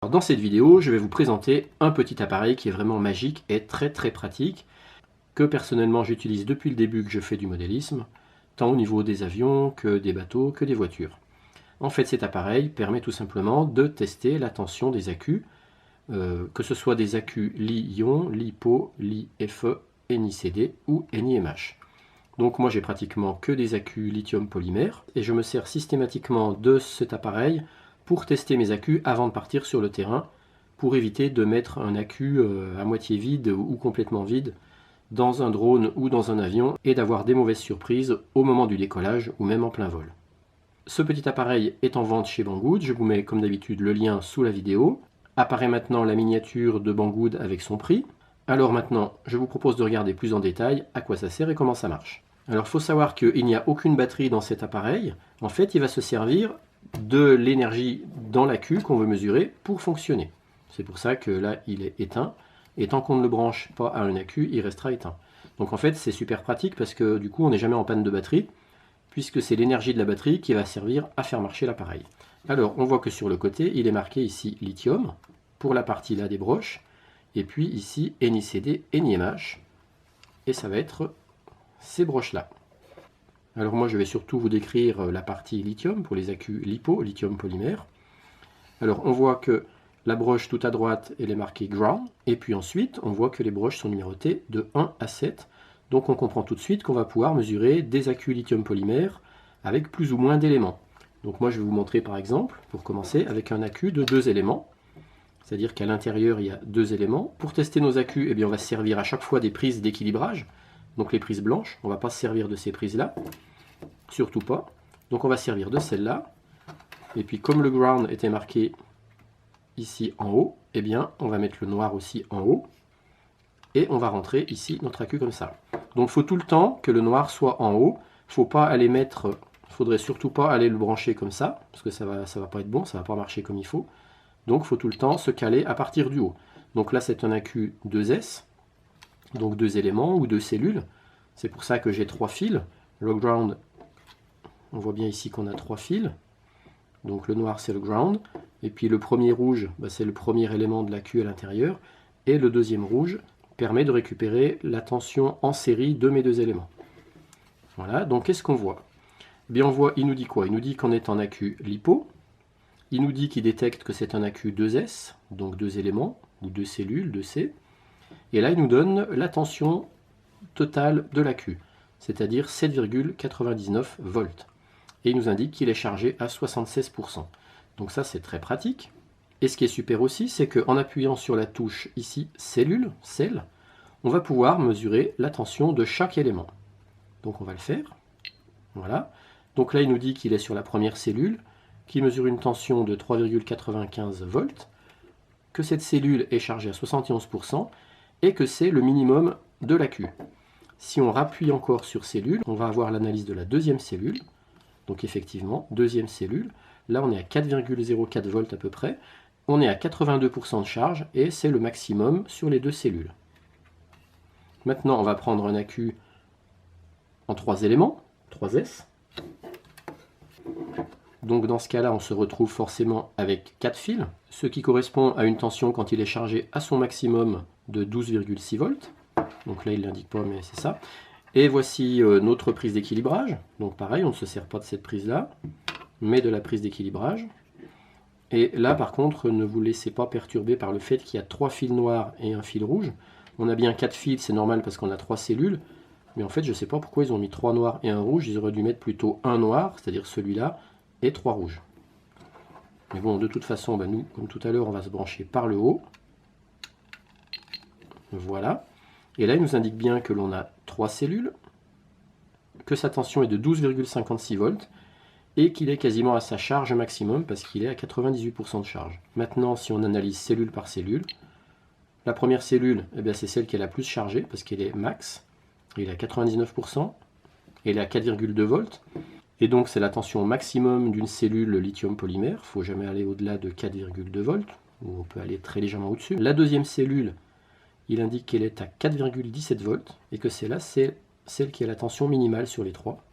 Alors, dans cette vidéo, je vais vous présenter un petit appareil qui est vraiment magique et très pratique, que personnellement j'utilise depuis le début que je fais du modélisme, tant au niveau des avions que des bateaux que des voitures. En fait, cet appareil permet tout simplement de tester la tension des accus, que ce soit des accus Li-ion, Li-Po, Li-Fe, NiCd ou NiMH. Donc moi j'ai pratiquement que des accus lithium polymère et je me sers systématiquement de cet appareil pour tester mes accus avant de partir sur le terrain, pour éviter de mettre un accu à moitié vide ou complètement vide dans un drone ou dans un avion et d'avoir des mauvaises surprises au moment du décollage ou même en plein vol. Ce petit appareil est en vente chez Banggood, je vous mets comme d'habitude le lien sous la vidéo. Apparaît maintenant la miniature de Banggood avec son prix. Alors maintenant, je vous propose de regarder plus en détail à quoi ça sert et comment ça marche. Alors il faut savoir qu'il n'y a aucune batterie dans cet appareil. En fait, il va se servir de l'énergie dans l'accu qu'on veut mesurer pour fonctionner. C'est pour ça que là, il est éteint. Et tant qu'on ne le branche pas à un accu, il restera éteint. Donc en fait, c'est super pratique parce que du coup, on n'est jamais en panne de batterie, puisque c'est l'énergie de la batterie qui va servir à faire marcher l'appareil. Alors, on voit que sur le côté, il est marqué ici lithium, pour la partie là des broches, et puis ici NiCd et NiMH, et ça va être ces broches là. Alors moi je vais surtout vous décrire la partie lithium pour les accus LiPo, lithium polymère. Alors on voit que la broche tout à droite elle est marquée ground, et puis ensuite on voit que les broches sont numérotées de 1 à 7. Donc on comprend tout de suite qu'on va pouvoir mesurer des accus lithium polymère avec plus ou moins d'éléments. Donc moi je vais vous montrer par exemple, pour commencer, avec un accu de 2 éléments. C'est-à-dire qu'à l'intérieur il y a 2 éléments. Pour tester nos accus, eh bien, on va se servir à chaque fois des prises d'équilibrage. Donc les prises blanches, on ne va pas se servir de ces prises-là. Surtout pas. Donc on va se servir de celle-là. Et puis comme le ground était marqué ici en haut, eh bien on va mettre le noir aussi en haut. Et on va rentrer ici notre accu comme ça. Donc il faut tout le temps que le noir soit en haut. Faut pas aller mettre, faudrait surtout pas aller le brancher comme ça, parce que ça va pas être bon, ça va pas marcher comme il faut. Donc il faut tout le temps se caler à partir du haut. Donc là c'est un accu 2S, donc 2 éléments ou 2 cellules. C'est pour ça que j'ai 3 fils. Le ground, on voit bien ici qu'on a 3 fils. Donc le noir c'est le ground. Et puis le premier rouge, c'est le premier élément de l'accu à l'intérieur. Et le deuxième rouge permet de récupérer la tension en série de mes 2 éléments. Voilà, donc qu'est-ce qu'on voit? Bien on voit, il nous dit quoi? Il nous dit qu'on est en accu LiPo. Il nous dit qu'il détecte que c'est un accu 2S, donc 2 éléments, ou 2 cellules, 2C. Et là, il nous donne la tension totale de l'accu, c'est-à-dire 7,99 volts. Et il nous indique qu'il est chargé à 76%. Donc ça, c'est très pratique. Et ce qui est super aussi, c'est qu'en appuyant sur la touche ici, cellule, cell, on va pouvoir mesurer la tension de chaque élément. Donc on va le faire. Voilà. Donc là, il nous dit qu'il est sur la première cellule, qui mesure une tension de 3,95 volts, que cette cellule est chargée à 71% et que c'est le minimum de l'accu. Si on rappuie encore sur cellule, on va avoir l'analyse de la deuxième cellule. Donc effectivement, deuxième cellule. Là, on est à 4,04 volts à peu près. On est à 82% de charge et c'est le maximum sur les 2 cellules. Maintenant, on va prendre un accu en 3 éléments, 3S. Donc dans ce cas-là, on se retrouve forcément avec 4 fils, ce qui correspond à une tension quand il est chargé à son maximum de 12,6 volts. Donc là, il ne l'indique pas, mais c'est ça. Et voici notre prise d'équilibrage. Donc pareil, on ne se sert pas de cette prise-là, mais de la prise d'équilibrage. Et là, par contre, ne vous laissez pas perturber par le fait qu'il y a 3 fils noirs et un fil rouge. On a bien 4 fils, c'est normal parce qu'on a 3 cellules. Mais en fait, je ne sais pas pourquoi ils ont mis 3 noirs et un rouge. Ils auraient dû mettre plutôt un noir, c'est-à-dire celui-là, et 3 rouges. Mais bon, de toute façon, nous, comme tout à l'heure, on va se brancher par le haut. Voilà. Et là, il nous indique bien que l'on a 3 cellules, que sa tension est de 12,56 volts, et qu'il est quasiment à sa charge maximum, parce qu'il est à 98% de charge. Maintenant, si on analyse cellule par cellule, la première cellule, c'est celle qui est la plus chargée, parce qu'elle est max, il est à 99%, et elle est à 4,2 volts. Et donc c'est la tension maximum d'une cellule lithium polymère, il ne faut jamais aller au-delà de 4,2 volts, ou on peut aller très légèrement au-dessus. La deuxième cellule, il indique qu'elle est à 4,17 volts, et que c'est là, c'est celle qui a la tension minimale sur les 3.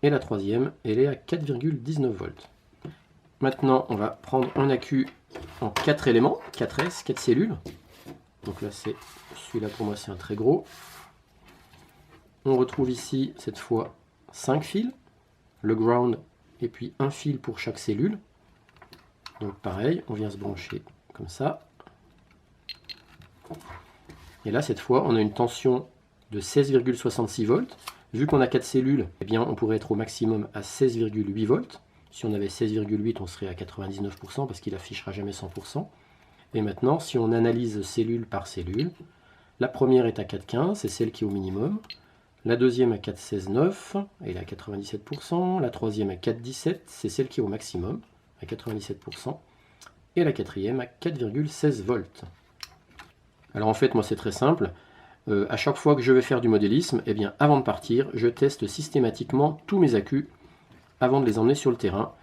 Et la troisième, elle est à 4,19 volts. Maintenant, on va prendre un accu en 4 éléments, 4S, 4 cellules. Donc là, c'est celui-là pour moi, c'est un très gros. On retrouve ici, cette fois, 5 fils, le ground et puis un fil pour chaque cellule. Donc pareil, on vient se brancher comme ça. Et là, cette fois, on a une tension de 16,66 volts. Vu qu'on a 4 cellules, eh bien, on pourrait être au maximum à 16,8 volts. Si on avait 16,8, on serait à 99% parce qu'il affichera jamais 100%. Et maintenant, si on analyse cellule par cellule, la première est à 4,15, c'est celle qui est au minimum. La deuxième à 4,16,9, elle est à 97%. La troisième à 4,17, c'est celle qui est au maximum, à 97%. Et la quatrième à 4,16 volts. Alors en fait, moi c'est très simple. À chaque fois que je vais faire du modélisme, eh bien, avant de partir, je teste systématiquement tous mes accus avant de les emmener sur le terrain.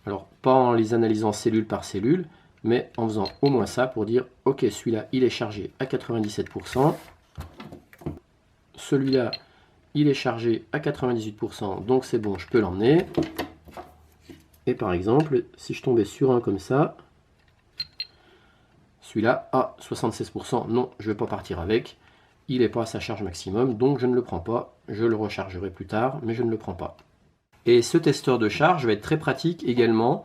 Alors pas en les analysant cellule par cellule, mais en faisant au moins ça pour dire ok, celui-là il est chargé à 97%, celui-là il est chargé à 98%, donc c'est bon, je peux l'emmener. Et par exemple, si je tombais sur un comme ça, celui-là à 76%, non, je ne vais pas partir avec, il n'est pas à sa charge maximum, donc je ne le prends pas, je le rechargerai plus tard, mais je ne le prends pas. Et ce testeur de charge va être très pratique également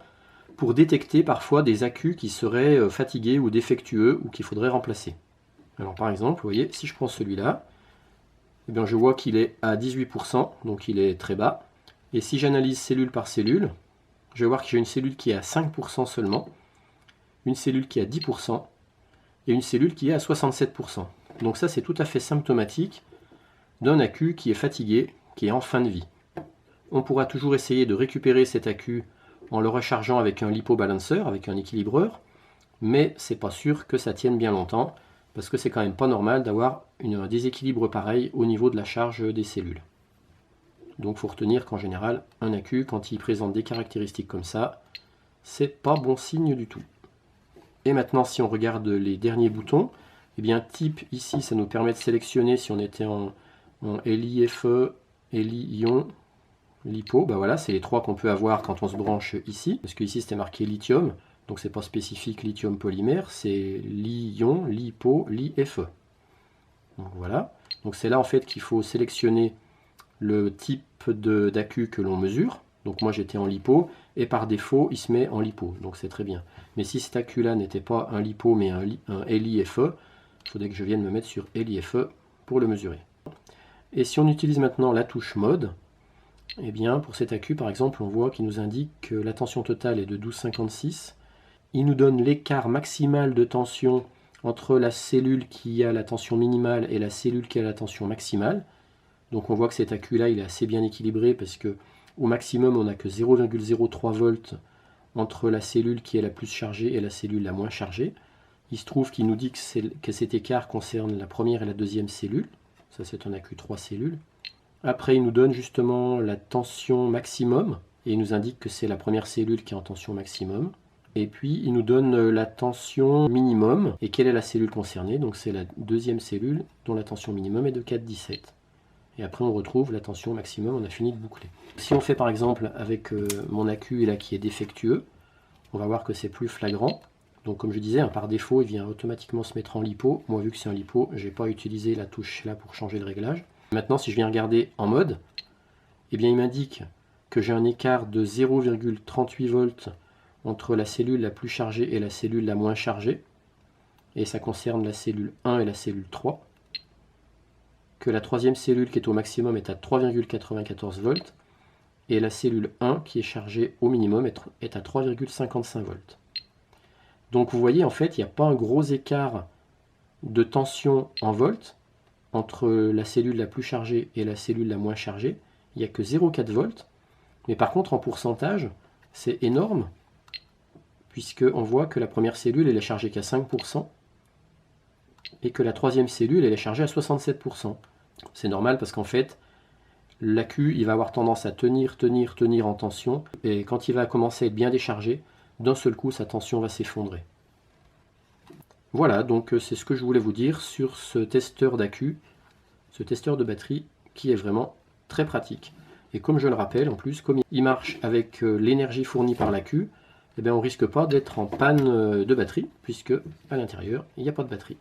pour détecter parfois des accus qui seraient fatigués ou défectueux ou qu'il faudrait remplacer. Alors par exemple, vous voyez, si je prends celui-là, eh bien, je vois qu'il est à 18%, donc il est très bas. Et si j'analyse cellule par cellule, je vais voir que j'ai une cellule qui est à 5% seulement, une cellule qui est à 10% et une cellule qui est à 67%. Donc ça, c'est tout à fait symptomatique d'un accu qui est fatigué, qui est en fin de vie. On pourra toujours essayer de récupérer cet accu en le rechargeant avec un lipo-balancer, avec un équilibreur, mais c'est pas sûr que ça tienne bien longtemps, parce que c'est quand même pas normal d'avoir un déséquilibre pareil au niveau de la charge des cellules. Donc il faut retenir qu'en général, un accu, quand il présente des caractéristiques comme ça, c'est pas bon signe du tout. Et maintenant, si on regarde les derniers boutons, eh bien type ici, ça nous permet de sélectionner si on était en LiFe, Li-ion, LiPo, ben voilà, c'est les trois qu'on peut avoir quand on se branche ici, parce que ici c'était marqué lithium, donc c'est pas spécifique lithium polymère, c'est Li-ion, LiPo, LiFe. Donc voilà, donc c'est là en fait qu'il faut sélectionner le type d'accu que l'on mesure. Donc moi j'étais en LiPo, et par défaut il se met en LiPo, donc c'est très bien. Mais si cet accu là n'était pas un LiPo mais un LiFe, il faudrait que je vienne me mettre sur LiFe pour le mesurer. Et si on utilise maintenant la touche mode, eh bien, pour cet accu, par exemple, on voit qu'il nous indique que la tension totale est de 12,56. Il nous donne l'écart maximal de tension entre la cellule qui a la tension minimale et la cellule qui a la tension maximale. Donc on voit que cet accu-là, il est assez bien équilibré parce que au maximum, on n'a que 0,03 volts entre la cellule qui est la plus chargée et la cellule la moins chargée. Il se trouve qu'il nous dit que cet écart concerne la première et la deuxième cellule. Ça, c'est un accu 3 cellules. Après, il nous donne justement la tension maximum, et il nous indique que c'est la première cellule qui est en tension maximum. Et puis, il nous donne la tension minimum, et quelle est la cellule concernée. Donc c'est la deuxième cellule dont la tension minimum est de 4,17. Et après, on retrouve la tension maximum, on a fini de boucler. Si on fait par exemple avec mon accu là, qui est défectueux, on va voir que c'est plus flagrant. Donc comme je disais, par défaut, il vient automatiquement se mettre en LiPo. Moi, vu que c'est un LiPo, je n'ai pas utilisé la touche là pour changer le réglage. Maintenant, si je viens regarder en mode, eh bien, il m'indique que j'ai un écart de 0,38 volts entre la cellule la plus chargée et la cellule la moins chargée. Et ça concerne la cellule 1 et la cellule 3. Que la troisième cellule qui est au maximum est à 3,94 volts. Et la cellule 1 qui est chargée au minimum est à 3,55 volts. Donc vous voyez, en fait, il n'y a pas un gros écart de tension en volts entre la cellule la plus chargée et la cellule la moins chargée. Il n'y a que 0,4 volts. Mais par contre, en pourcentage, c'est énorme, puisqu'on voit que la première cellule elle est chargée qu'à 5%, et que la troisième cellule elle est chargée à 67%. C'est normal parce qu'en fait, l'accu il va avoir tendance à tenir en tension, et quand il va commencer à être bien déchargé, d'un seul coup sa tension va s'effondrer. Voilà, donc c'est ce que je voulais vous dire sur ce testeur d'accu, ce testeur de batterie qui est vraiment très pratique. Et comme je le rappelle, en plus, comme il marche avec l'énergie fournie par l'accu, eh bien, on risque pas d'être en panne de batterie, puisque à l'intérieur, il n'y a pas de batterie.